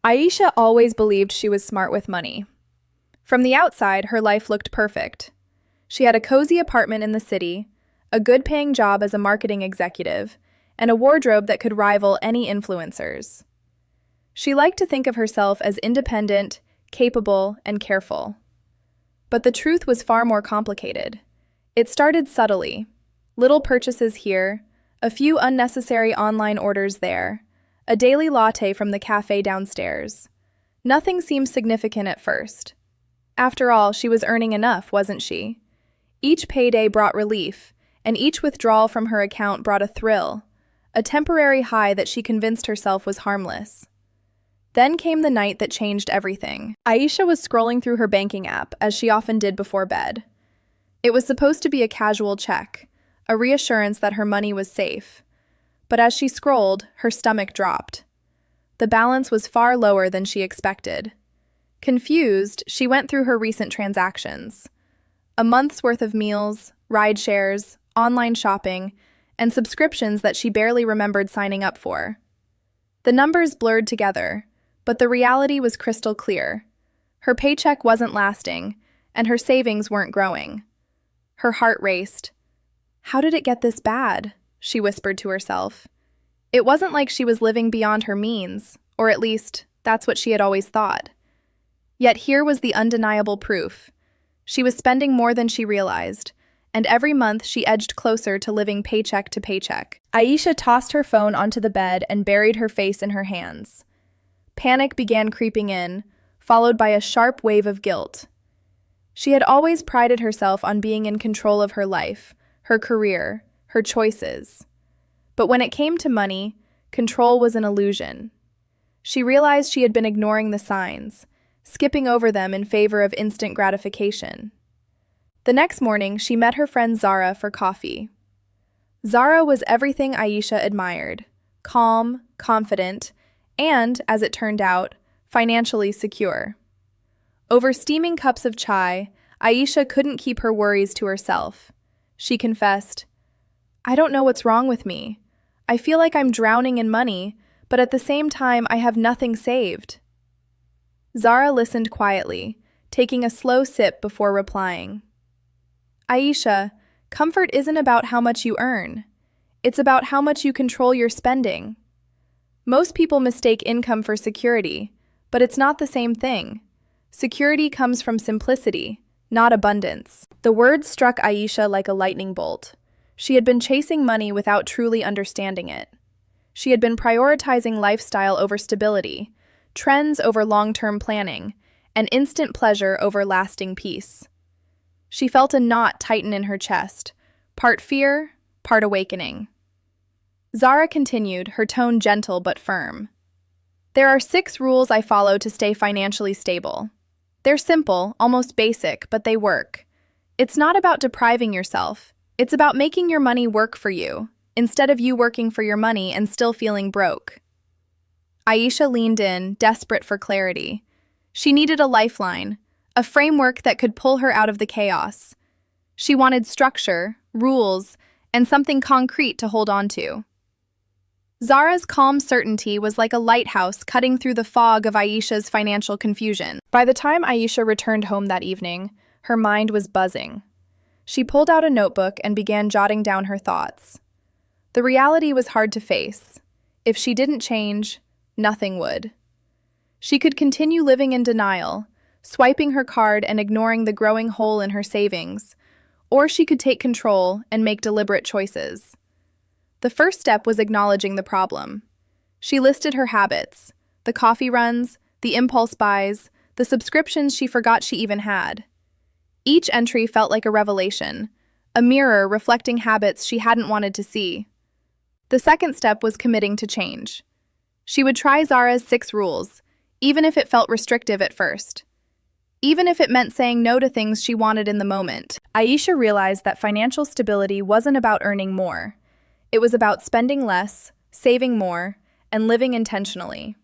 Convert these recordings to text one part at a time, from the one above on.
Aisha always believed she was smart with money. From the outside, her life looked perfect. She had a cozy apartment in the city, a good-paying job as a marketing executive, and a wardrobe that could rival any influencers. She liked to think of herself as independent, capable, and careful. But the truth was far more complicated. It started subtly. Little purchases here, a few unnecessary online orders there, a daily latte from the cafe downstairs. Nothing seemed significant at first. After all, she was earning enough, wasn't she? Each payday brought relief, and each withdrawal from her account brought a thrill, a temporary high that she convinced herself was harmless. Then came the night that changed everything. Aisha was scrolling through her banking app, as she often did before bed. It was supposed to be a casual check, a reassurance that her money was safe. But as she scrolled, her stomach dropped. The balance was far lower than she expected. Confused, she went through her recent transactions. A month's worth of meals, ride shares, online shopping, and subscriptions that she barely remembered signing up for. The numbers blurred together, but the reality was crystal clear. Her paycheck wasn't lasting, and her savings weren't growing. Her heart raced. How did it get this bad? She whispered to herself. It wasn't like she was living beyond her means, or at least, that's what she had always thought. Yet here was the undeniable proof. She was spending more than she realized, and every month she edged closer to living paycheck to paycheck. Aisha tossed her phone onto the bed and buried her face in her hands. Panic began creeping in, followed by a sharp wave of guilt. She had always prided herself on being in control of her life, her career, her choices. But when it came to money, control was an illusion. She realized she had been ignoring the signs, skipping over them in favor of instant gratification. The next morning, she met her friend Zara for coffee. Zara was everything Aisha admired: calm, confident, and, as it turned out, financially secure. Over steaming cups of chai, Aisha couldn't keep her worries to herself. She confessed, "I don't know what's wrong with me. I feel like I'm drowning in money, but at the same time I have nothing saved." Zara listened quietly, taking a slow sip before replying. "Aisha, comfort isn't about how much you earn. It's about how much you control your spending. Most people mistake income for security, but it's not the same thing. Security comes from simplicity, not abundance." The words struck Aisha like a lightning bolt. She had been chasing money without truly understanding it. She had been prioritizing lifestyle over stability, trends over long-term planning, and instant pleasure over lasting peace. She felt a knot tighten in her chest, part fear, part awakening. Zara continued, her tone gentle but firm. "There are 6 rules I follow to stay financially stable. They're simple, almost basic, but they work. It's not about depriving yourself. It's about making your money work for you, instead of you working for your money and still feeling broke." Aisha leaned in, desperate for clarity. She needed a lifeline, a framework that could pull her out of the chaos. She wanted structure, rules, and something concrete to hold on to. Zara's calm certainty was like a lighthouse cutting through the fog of Aisha's financial confusion. By the time Aisha returned home that evening, her mind was buzzing. She pulled out a notebook and began jotting down her thoughts. The reality was hard to face. If she didn't change, nothing would. She could continue living in denial, swiping her card and ignoring the growing hole in her savings, or she could take control and make deliberate choices. The first step was acknowledging the problem. She listed her habits: the coffee runs, the impulse buys, the subscriptions she forgot she even had. Each entry felt like a revelation, a mirror reflecting habits she hadn't wanted to see. The second step was committing to change. She would try Zara's 6 rules, even if it felt restrictive at first. Even if it meant saying no to things she wanted in the moment. Aisha realized that financial stability wasn't about earning more. It was about spending less, saving more, and living intentionally.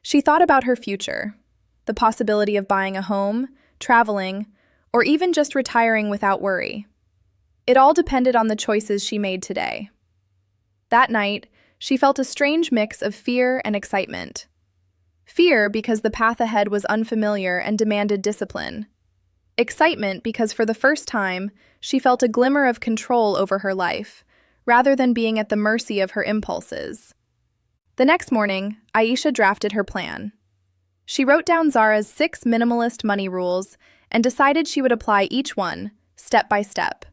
She thought about her future, the possibility of buying a home, traveling, or even just retiring without worry. It all depended on the choices she made today. That night, she felt a strange mix of fear and excitement. Fear because the path ahead was unfamiliar and demanded discipline. Excitement because for the first time, she felt a glimmer of control over her life, rather than being at the mercy of her impulses. The next morning, Aisha drafted her plan. She wrote down Zara's 6 minimalist money rules and decided she would apply each one, step by step.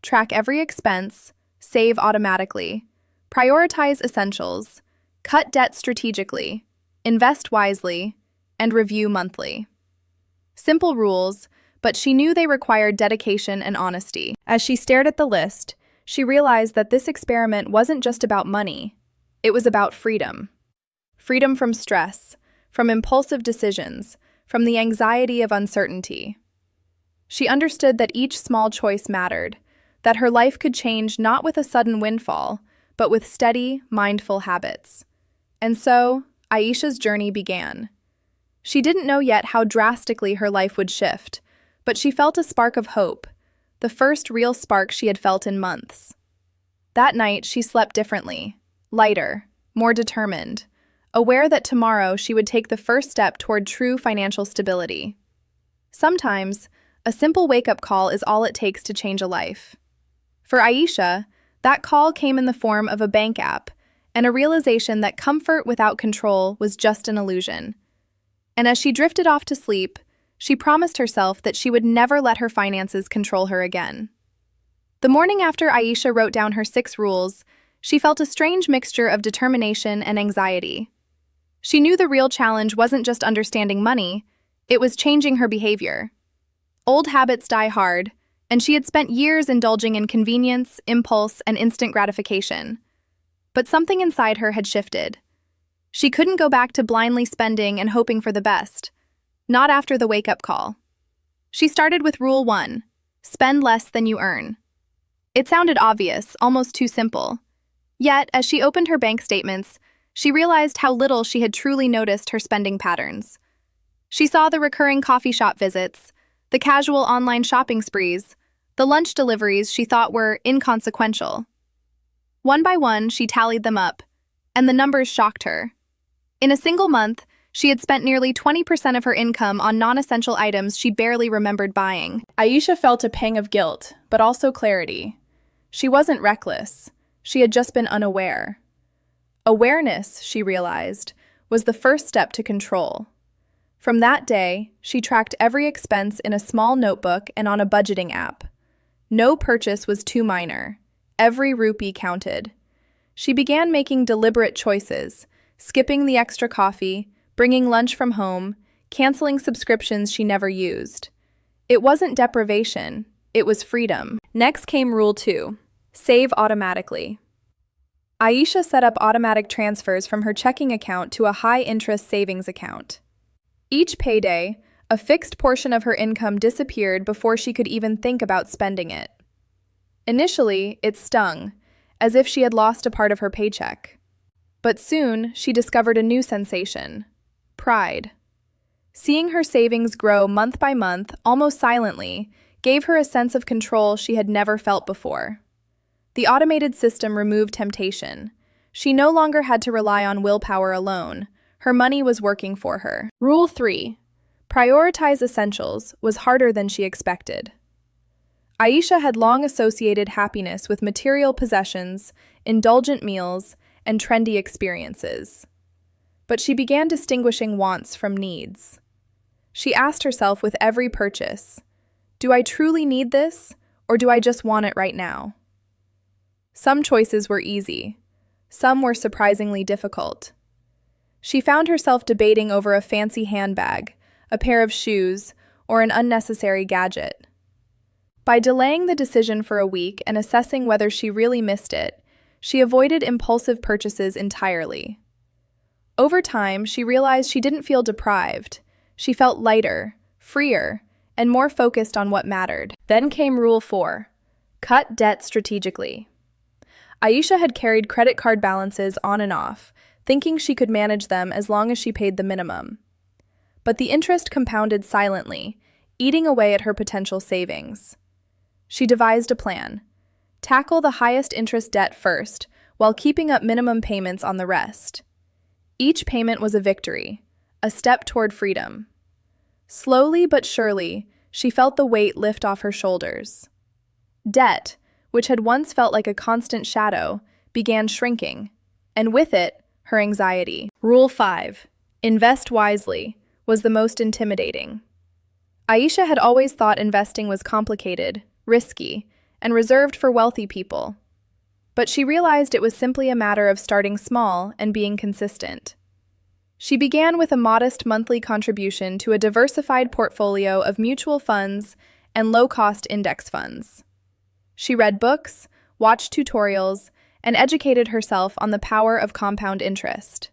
Track every expense, save automatically, prioritize essentials, cut debt strategically, invest wisely, and review monthly. Simple rules, but she knew they required dedication and honesty. As she stared at the list, she realized that this experiment wasn't just about money. It was about freedom. Freedom from stress, from impulsive decisions, from the anxiety of uncertainty. She understood that each small choice mattered, that her life could change not with a sudden windfall, but with steady, mindful habits. And so, Aisha's journey began. She didn't know yet how drastically her life would shift, but she felt a spark of hope, the first real spark she had felt in months. That night, she slept differently, lighter, more determined, aware that tomorrow she would take the first step toward true financial stability. Sometimes, a simple wake-up call is all it takes to change a life. For Aisha, that call came in the form of a bank app and a realization that comfort without control was just an illusion. And as she drifted off to sleep, she promised herself that she would never let her finances control her again. The morning after Aisha wrote down her 6 rules, she felt a strange mixture of determination and anxiety. She knew the real challenge wasn't just understanding money, it was changing her behavior. Old habits die hard, and she had spent years indulging in convenience, impulse, and instant gratification. But something inside her had shifted. She couldn't go back to blindly spending and hoping for the best. Not after the wake-up call. She started with Rule 1, spend less than you earn. It sounded obvious, almost too simple. Yet, as she opened her bank statements, she realized how little she had truly noticed her spending patterns. She saw the recurring coffee shop visits, the casual online shopping sprees, the lunch deliveries she thought were inconsequential. One by one, she tallied them up, and the numbers shocked her. In a single month, she had spent nearly 20% of her income on non-essential items she barely remembered buying. Aisha felt a pang of guilt, but also clarity. She wasn't reckless. She had just been unaware. Awareness, she realized, was the first step to control. From that day, she tracked every expense in a small notebook and on a budgeting app. No purchase was too minor. Every rupee counted. She began making deliberate choices, skipping the extra coffee, bringing lunch from home, canceling subscriptions she never used. It wasn't deprivation, it was freedom. Next came Rule 2, save automatically. Aisha set up automatic transfers from her checking account to a high-interest savings account. Each payday, a fixed portion of her income disappeared before she could even think about spending it. Initially, it stung, as if she had lost a part of her paycheck. But soon, she discovered a new sensation: pride. Seeing her savings grow month by month, almost silently, gave her a sense of control she had never felt before. The automated system removed temptation. She no longer had to rely on willpower alone. Her money was working for her. Rule 3. Prioritize essentials was harder than she expected. Aisha had long associated happiness with material possessions, indulgent meals, and trendy experiences. But she began distinguishing wants from needs. She asked herself with every purchase, do I truly need this, or do I just want it right now? Some choices were easy. Some were surprisingly difficult. She found herself debating over a fancy handbag, a pair of shoes, or an unnecessary gadget. By delaying the decision for a week and assessing whether she really missed it, she avoided impulsive purchases entirely. Over time, she realized she didn't feel deprived. She felt lighter, freer, and more focused on what mattered. Then came Rule 4, cut debt strategically. Aisha had carried credit card balances on and off, thinking she could manage them as long as she paid the minimum. But the interest compounded silently, eating away at her potential savings. She devised a plan. Tackle the highest interest debt first, while keeping up minimum payments on the rest. Each payment was a victory, a step toward freedom. Slowly but surely, she felt the weight lift off her shoulders. Debt, which had once felt like a constant shadow, began shrinking, and with it, her anxiety. Rule 5. Invest wisely was the most intimidating. Aisha had always thought investing was complicated, risky, and reserved for wealthy people. But she realized it was simply a matter of starting small and being consistent. She began with a modest monthly contribution to a diversified portfolio of mutual funds and low-cost index funds. She read books, watched tutorials, and educated herself on the power of compound interest.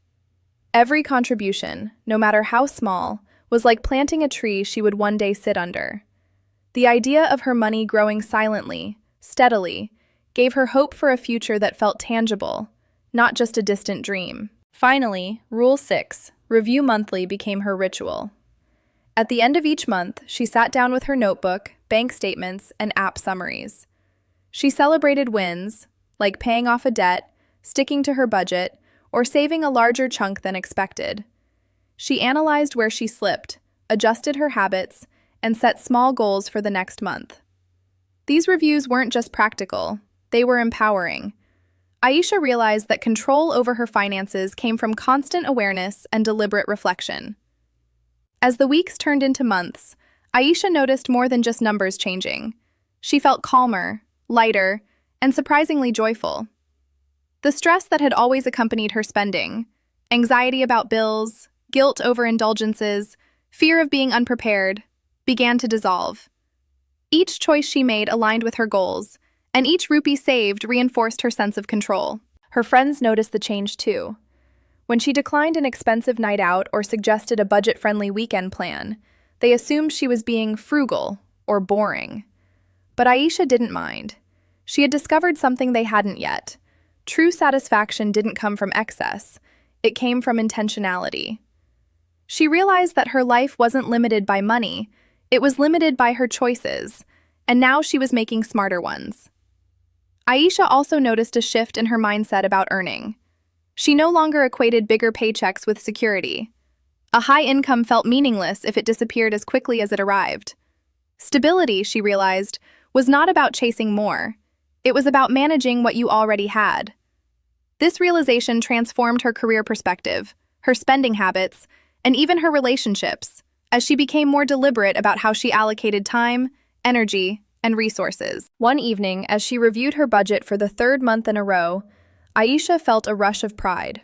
Every contribution, no matter how small, was like planting a tree she would one day sit under. The idea of her money growing silently, steadily, gave her hope for a future that felt tangible, not just a distant dream. Finally, Rule 6, review monthly, became her ritual. At the end of each month, she sat down with her notebook, bank statements, and app summaries. She celebrated wins, like paying off a debt, sticking to her budget, or saving a larger chunk than expected. She analyzed where she slipped, adjusted her habits, and set small goals for the next month. These reviews weren't just practical, they were empowering. Aisha realized that control over her finances came from constant awareness and deliberate reflection. As the weeks turned into months, Aisha noticed more than just numbers changing. She felt calmer, lighter, and surprisingly joyful. The stress that had always accompanied her spending, anxiety about bills, guilt over indulgences, fear of being unprepared, began to dissolve. Each choice she made aligned with her goals, and each rupee saved reinforced her sense of control. Her friends noticed the change too. When she declined an expensive night out or suggested a budget-friendly weekend plan, they assumed she was being frugal or boring. But Aisha didn't mind. She had discovered something they hadn't yet. True satisfaction didn't come from excess. It came from intentionality. She realized that her life wasn't limited by money. It was limited by her choices, and now she was making smarter ones. Aisha also noticed a shift in her mindset about earning. She no longer equated bigger paychecks with security. A high income felt meaningless if it disappeared as quickly as it arrived. Stability, she realized, was not about chasing more. It was about managing what you already had. This realization transformed her career perspective, her spending habits, and even her relationships, as she became more deliberate about how she allocated time, energy, and resources. One evening, as she reviewed her budget for the third month in a row, Aisha felt a rush of pride.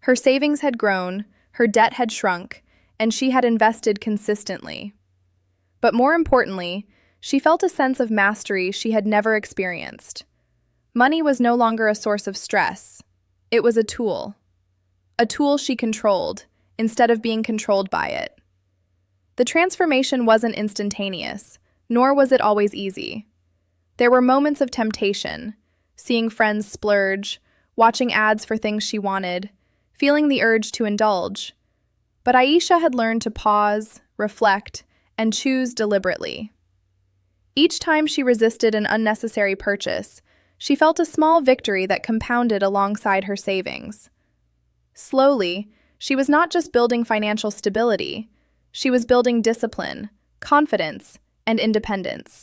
Her savings had grown, her debt had shrunk, and she had invested consistently. But more importantly, she felt a sense of mastery she had never experienced. Money was no longer a source of stress. It was a tool. A tool she controlled, instead of being controlled by it. The transformation wasn't instantaneous, nor was it always easy. There were moments of temptation, seeing friends splurge, watching ads for things she wanted, feeling the urge to indulge. But Aisha had learned to pause, reflect, and choose deliberately. Each time she resisted an unnecessary purchase, she felt a small victory that compounded alongside her savings. Slowly, she was not just building financial stability, she was building discipline, confidence, and independence.